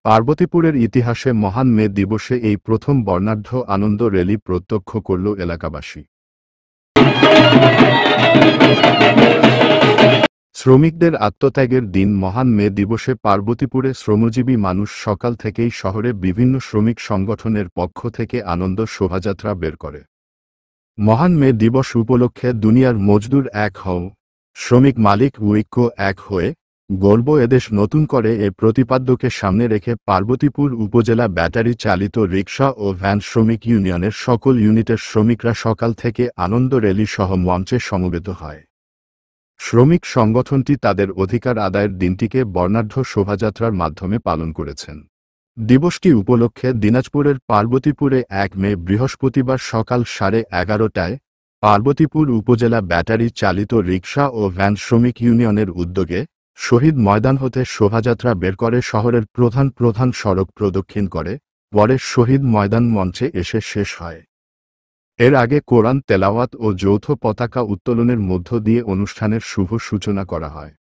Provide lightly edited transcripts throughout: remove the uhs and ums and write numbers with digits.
পার্বতীপুরের ইতিহাসে মহান মে দিবসে এই প্রথম বর্ণাঢ্য আনন্দ র্যালি প্রত্যক্ষ করল এলাকাবাসী। শ্রমিকদের আত্মত্যাগের দিন মহান মে দিবসে পার্বতীপুরে শ্রমজীবী মানুষ সকাল থেকেই শহরে বিভিন্ন শ্রমিক সংগঠনের পক্ষ থেকে আনন্দ শোভাযাত্রা বের করে। মহান মে দিবস উপলক্ষে দুনিয়ার মজদুর এক হও, শ্রমিক মালিক ঐক্য এক হয়ে গর্ব এদেশ নতুন করে এ প্রতিপাদ্যকে সামনে রেখে পার্বতীপুর উপজেলা ব্যাটারি চালিত রিকশা ও ভ্যান শ্রমিক ইউনিয়নের সকল ইউনিটের শ্রমিকরা সকাল থেকে আনন্দ র্যালি সহ মঞ্চে সমবেত হয়। শ্রমিক সংগঠনটি তাদের অধিকার আদায়ের দিনটিকে বর্ণাঢ্য শোভাযাত্রার মাধ্যমে পালন করেছেন। দিবসটি উপলক্ষে দিনাজপুরের পার্বতীপুরে ১ মে বৃহস্পতিবার সকাল 11:30টায় পার্বতীপুর উপজেলা ব্যাটারি চালিত রিকশা ও ভ্যান শ্রমিক ইউনিয়নের উদ্যোগে শহীদ ময়দান হতে শোভাযাত্রা বের করে শহরের প্রধান সড়ক প্রদক্ষিণ করে পরে শহীদ ময়দান মঞ্চে এসে শেষ হয়। এর আগে কোরআন তেলাওয়াত ও যৌথ পতাকা উত্তোলনের মধ্য দিয়ে অনুষ্ঠানের শুভ সূচনা করা হয়।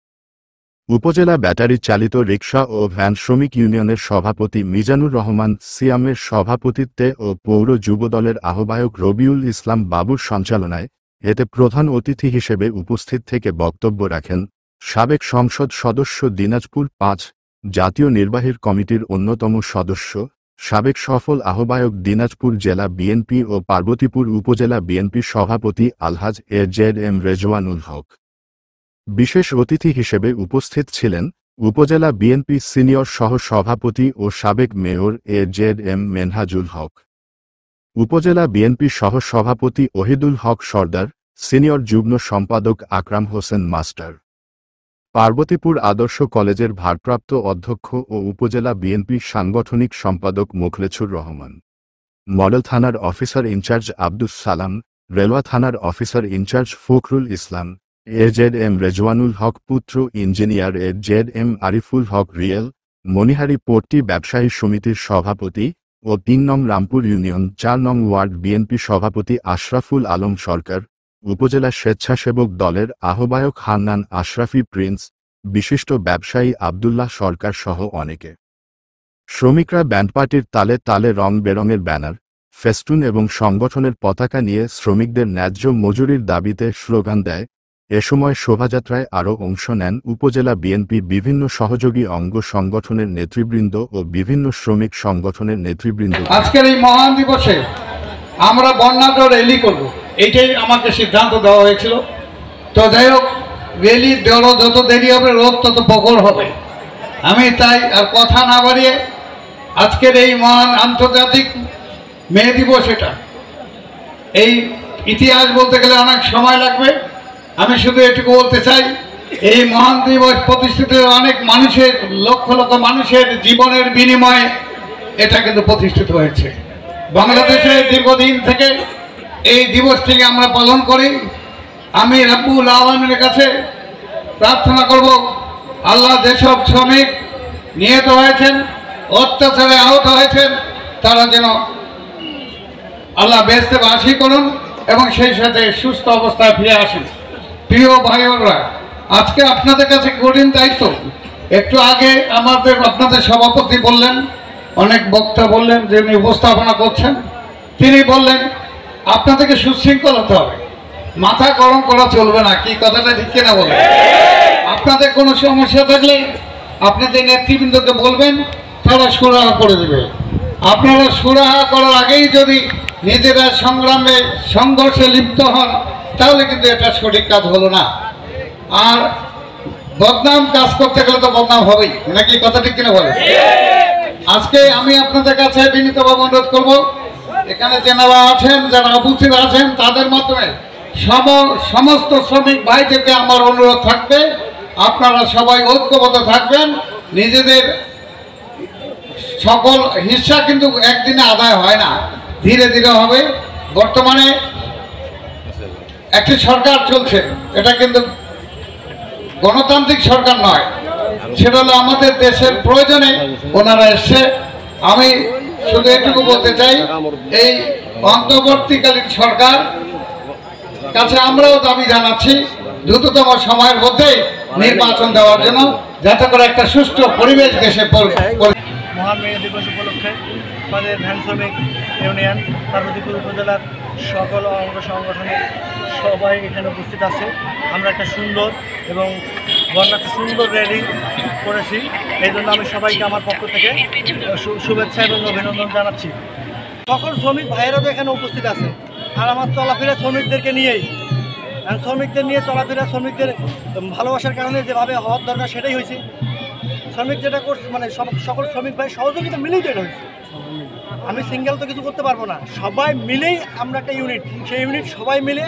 উপজেলা ব্যাটারি চালিত রিকশা ও ভ্যান শ্রমিক ইউনিয়নের সভাপতি মিজানুর রহমান সিয়ামের সভাপতিত্বে ও পৌর যুবদলের আহ্বায়ক রবিউল ইসলাম বাবুর সঞ্চালনায় এতে প্রধান অতিথি হিসেবে উপস্থিত থেকে বক্তব্য রাখেন সাবেক সংসদ সদস্য দিনাজপুর ৫ জাতীয় নির্বাহী কমিটির অন্যতম সদস্য, সাবেক সফল আহ্বায়ক দিনাজপুর জেলা বিএনপি ও পার্বতীপুর উপজেলা বিএনপি সভাপতি আলহাজ এজেডএম রেজওয়ানুল হক। বিশেষ অতিথি হিসেবে উপস্থিত ছিলেন উপজেলা বিএনপি সিনিয়র সহ সভাপতি ও সাবেক মেয়র এজেডএম মেনহাজুল হক, উপজেলা বিএনপি সহ সভাপতি ওহিদুল হক সর্দার, সিনিয়র যুগ্ম সম্পাদক আকরাম হোসেন মাস্টার, পার্বতীপুর আদর্শ কলেজের ভারপ্রাপ্ত অধ্যক্ষ ও উপজেলা বিএনপি সাংগঠনিক সম্পাদক মোখলেছুর রহমান, মডেল থানার officer in charge Abdus Salam, railway থানার officer in charge Fakhrul Islam, AZM Rezwanul হক পুত্র engineer AZM Ariful Haque real, মনিহারি পট্টি ব্যবসায়ী সমিতির সভাপতি ও ৩ নং রামপুর ইউনিয়ন ৪ নং ওয়ার্ড বিএনপি সভাপতি আশরাফুল আলম সরকার, উপজেলা স্বেচ্ছাসেবক দলের আহ্বায়ক হান্নান আশরাফি প্রিন্স, বিশিষ্ট ব্যবসায়ী আবদুল্লাহ সরকার সহ অনেকে। শ্রমিকরা ব্যান্ডপার্টির তালে তালে রং বেরঙের ব্যানার, ফেস্টুন এবং সংগঠনের পতাকা নিয়ে শ্রমিকদের ন্যায্য মজুরির দাবিতে স্লোগান দেয়। এ সময় শোভাযাত্রায় আরও অংশ নেন উপজেলা বিএনপি বিভিন্ন সহযোগী অঙ্গ সংগঠনের নেতৃবৃন্দ ও বিভিন্ন শ্রমিক সংগঠনের নেতৃবৃন্দ। আজকের এই মহান দিবসে আমরা বর্ণাঢ্য র্যালি করব, এইটাই আমাকে সিদ্ধান্ত দেওয়া হয়েছিল। তো যাই হোক, র্যালি দেওয়ার যত দেরি হবে রোদ তত প্রখর হবে। আমি তাই আর কথা না বাড়িয়ে আজকের এই মহান আন্তর্জাতিক মে দিবস, এটা এই ইতিহাস বলতে গেলে অনেক সময় লাগবে। আমি শুধু এটুকু বলতে চাই, এই মহান দিবস প্রতিষ্ঠিত অনেক মানুষের, লক্ষ লক্ষ মানুষের জীবনের বিনিময়ে এটা কিন্তু প্রতিষ্ঠিত হয়েছে। বাংলাদেশে দীর্ঘদিন থেকে এই দিবসটিকে আমরা পালন করি। আমি রাব্বুল আলামিনের কাছে প্রার্থনা করব, আল্লাহ যেসব শ্রমিক নিহত হয়েছেন, অত্যাচারে আহত হয়েছেন, তারা যেন আল্লাহ বেহেশতে বাসী করুন এবং সেই সাথে সুস্থ অবস্থায় ফিরে আসেন। প্রিয় ভাই বোনেরা, আজকে আপনাদের কাছে কঠিন দায়িত্ব। একটু আগে আপনাদের সভাপতি বললেন, অনেক বক্তা বললেন, যিনি উপস্থাপনা করছেন তিনি বললেন আপনাদেরকে সুশৃঙ্খল হতে হবে, মাথা গরম করা চলবে না। কি কথাটা ঠিক কিনা বলেন? আপনাদের কোনো সমস্যা থাকলে আপনাদের নেতৃবৃন্দকে বলবেন, তারা সুরাহা করে দেবে। আপনারা সুরাহা করার আগেই যদি নিজেরা সংগ্রামে সংঘর্ষে লিপ্ত হন, তাহলে কিন্তু এটা সঠিক কাজ হলো না। আর বদনাম কাজ করতে গেলে তো বদনাম হবেই, নাকি কথা ঠিক কিনা বলেন? আজকে আমি আপনাদের কাছে বিনীতভাবে অনুরোধ করব, এখানে যারা আছেন, যারা উপস্থিত আছেন, তাদের মাধ্যমে সমস্ত শ্রমিক ভাইদেরকে আমার অনুরোধ থাকবে, আপনারা সবাই ঐক্যবদ্ধ থাকবেন। নিজেদের সকল হিস্সা কিন্তু একদিনে আদায় হয় না, ধীরে ধীরে হবে। বর্তমানে একটি সরকার চলছে, এটা কিন্তু গণতান্ত্রিক সরকার নয়, সেটা হলো আমাদের দেশের প্রয়োজনে ওনারা এসছে। আমি শুধু এটুকু বলতে চাই, এই অন্তর্বর্তীকালীন সরকার কাছে আমরাও দাবি জানাচ্ছি দ্রুততম সময়ের মধ্যে নির্বাচন দেওয়ার জন্য, যাতে করে একটা সুষ্ঠু পরিবেশ দেশে মহান মে দিবস উপলক্ষে আমাদের ভ্যান শ্রমিক ইউনিয়ন পার্বতীপুর উপজেলার সকল অঙ্গ সংগঠনের সবাই এখানে উপস্থিত আছে। আমরা একটা সুন্দর এবং বর্ণাঢ্য সুন্দর র্যালি করেছি। এই জন্য আমি সবাইকে আমার পক্ষ থেকে শুভেচ্ছা এবং অভিনন্দন জানাচ্ছি। সকল শ্রমিক ভাইয়েরা তো এখানে উপস্থিত আছে, আর আমার চলাফেরা শ্রমিকদেরকে নিয়েই, শ্রমিকদের নিয়ে চলাফেরা, শ্রমিকদের ভালোবাসার কারণে যেভাবে হওয়ার দরকার সেটাই হয়েছে। শ্রমিক যেটা করছে মানে সকল শ্রমিক ভাই সহযোগিতা মিলেই তো এটা হয়েছে। আমি সিঙ্গেল তো কিছু করতে পারবো না, সবাই মিলেই আমরা একটা ইউনিট, সেই ইউনিট সবাই মিলে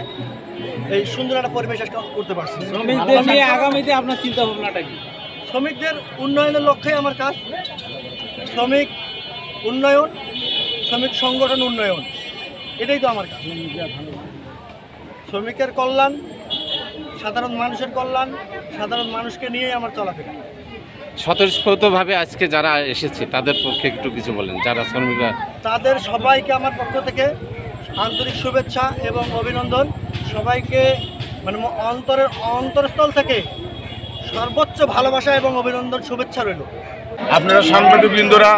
এই সুন্দর একটা পরিবেশ করতে পারছি। শ্রমিকদের নিয়ে আগামীতে আপনার চিন্তা ভাবনাটা কি? শ্রমিকদের উন্নয়নের লক্ষ্যে আমার কাজ, শ্রমিক উন্নয়ন, শ্রমিক সংগঠন উন্নয়ন, এটাই তো আমার কাজ। শ্রমিকের কল্যাণ, সাধারণ মানুষের কল্যাণ, সাধারণ মানুষকে নিয়েই আমার চলাফেরা। স্বতঃস্ফূর্তভাবে আজকে যারা এসেছে তাদের পক্ষে একটু কিছু বলেন, যারা শ্রমিকরা। তাদের সবাইকে আমার পক্ষ থেকে আন্তরিক শুভেচ্ছা এবং অভিনন্দন। সবাইকে মানে অন্তরস্থল থেকে সর্বোচ্চ ভালোবাসা এবং অভিনন্দন, শুভেচ্ছা রইল। আপনারা সাংবাদিকবৃন্দরা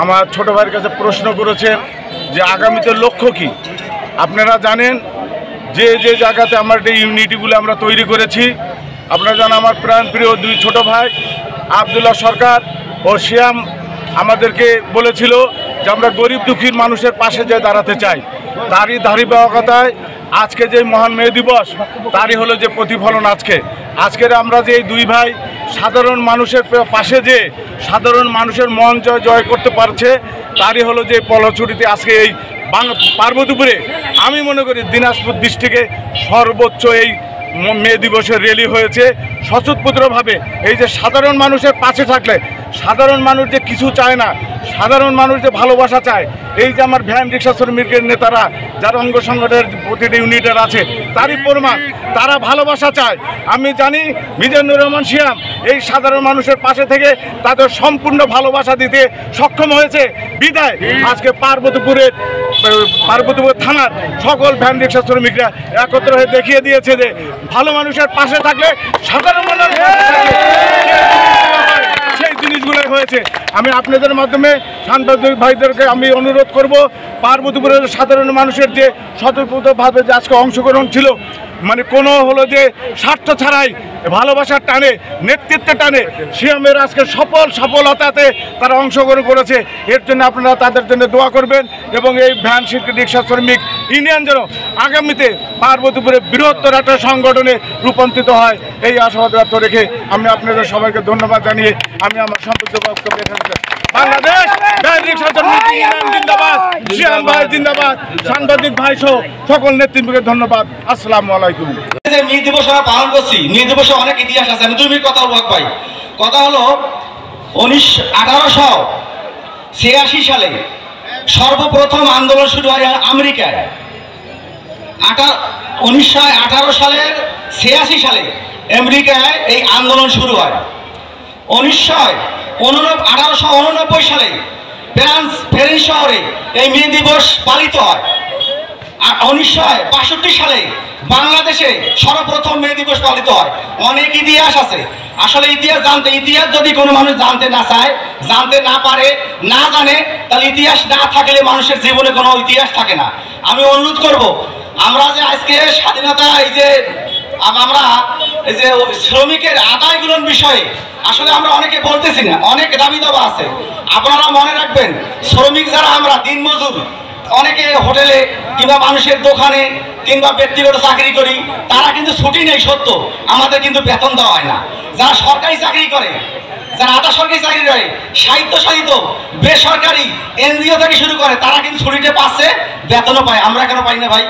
আমার ছোট ভাইয়ের কাছে প্রশ্ন করেছেন যে আগামীতে লক্ষ্য কি। আপনারা জানেন যে যে জায়গাতে আমার এই ইউনিটিগুলো আমরা তৈরি করেছি, আপনারা জানেন আমার প্রাণপ্রিয় দুই ছোট ভাই আবদুল্লাহ সরকার ও শিয়াম আমাদেরকে বলেছিল যে আমরা গরিব দুঃখীর মানুষের পাশে যে দাঁড়াতে চাই। তারই ধারাবাহিকতায় আজকে যে মহান মে দিবস, তারই হলো যে প্রতিফলন। আজকের আমরা যে এই দুই ভাই সাধারণ মানুষের পাশে যে সাধারণ মানুষের মন জয় করতে পারছে, তারই হলো যে ফলশ্রুতিতে আজকে এই পার্বতীপুরে আমি মনে করি দিনাজপুর ডিস্ট্রিক্টে সর্বোচ্চ এই মে দিবসের র্যালি হয়েছে স্বতঃস্ফূর্তভাবে। এই যে সাধারণ মানুষের পাশে থাকলে, সাধারণ মানুষ যে কিছু চায় না, সাধারণ মানুষ যে ভালোবাসা চায়, এই যে আমার ভ্যান রিক্সা শ্রমিকের নেতারা যারা অঙ্গ সংগঠনের প্রতিটি ইউনিটের আছে, তারই প্রমাণ তারা ভালোবাসা চায়। আমি জানি মিজানুর রহমান শিয়াম এই সাধারণ মানুষের পাশে থেকে তাদের সম্পূর্ণ ভালোবাসা দিতে সক্ষম হয়েছে বিদায় আজকে পার্বতীপুর থানার সকল ভ্যান রিক্সা শ্রমিকরা একত্র হয়ে দেখিয়ে দিয়েছে যে ভালো মানুষের পাশে থাকলে, সাধারণ মানুষের পাশে থাকলে সেই জিনিসগুলোই হয়েছে। আমি আপনাদের মাধ্যমে সাংবাদিক ভাইদেরকে আমি অনুরোধ করব, পার্বতীপুরের সাধারণ মানুষের যে স্বতঃস্ফূর্তভাবে যে আজকে অংশগ্রহণ ছিল, মানে কোনো হলো যে স্বার্থ ছাড়াই ভালোবাসার টানে, নেতৃত্বের টানে শিয়ামের আজকে সফলতাতে তারা অংশগ্রহণ করেছে। এর জন্য আপনারা তাদের জন্য দোয়া করবেন এবং এই ভ্যান রিক্সা শ্রমিক ইউনিয়ন যেন আগামীতে পার্বতীপুরে বৃহত্তর একটা সংগঠনে রূপান্তরিত হয়, এই আশাবাদ ব্যক্ত রেখে আমি আপনাদের সবাইকে ধন্যবাদ জানিয়ে আমি আমার সম্পূর্ণ বক্তব্য এখানে। বাংলাদেশ ভ্যান রিক্সা শ্রমিক ইউনিয়ন জিন্দাবাদ, শিয়াম ভাই জিন্দাবাদ, সাংবাদিক ভাই সহ সকল নেতৃত্বকে ধন্যবাদ। আসসালামু আলাইকুম। মে দিবস আমরা পালন করছি, মে দিবসে অনেক ইতিহাস আছে। আমি 2 মিনিট কথা বলবো ভাই। কথা হলো 1886 সালে সর্বপ্রথম আন্দোলন শুরু হয় আমেরিকায়। 1918 সালের 86 সালে আমেরিকায় এই আন্দোলন শুরু হয়। 1889 সালে প্যারিস শহরে এই মে দিবস পালিত হয়। আর 1962 সালে বাংলাদেশে সর্বপ্রথম মে দিবস পালিত হয়। অনেক ইতিহাস আছে। আসলে ইতিহাস যদি কোনো মানুষ জানতে না চায়, জানতে না পারে, না জানে, তাহলে ইতিহাস না থাকলে মানুষের জীবনে কোনো ইতিহাস থাকে না। আমি অনুরোধ করব, আমরা যে আজকে স্বাধীনতা আমরা এই যে শ্রমিকের আদায়গুলোর বিষয়ে আসলে আমরা অনেকে বলতেছি না, অনেক দাবি দাবা আছে। আপনারা মনে রাখবেন, শ্রমিক যারা আমরা দিনমজুর, অনেকে হোটেলে কিংবা মানুষের দোকানে কিংবা ব্যক্তিগত চাকরি করি, তারা কিন্তু ছুটি নেই সত্য, আমাদের কিন্তু বেতন দেওয়া হয় না। যারা সরকারি চাকরি করে, যারা আধা সরকারি চাকরি করে, স্বায়ত্তশাসিত বেসরকারি NGO থেকে শুরু করে, তারা কিন্তু ছুটিতে পাচ্ছে, বেতনও পায়। আমরা কেন পাই না ভাই?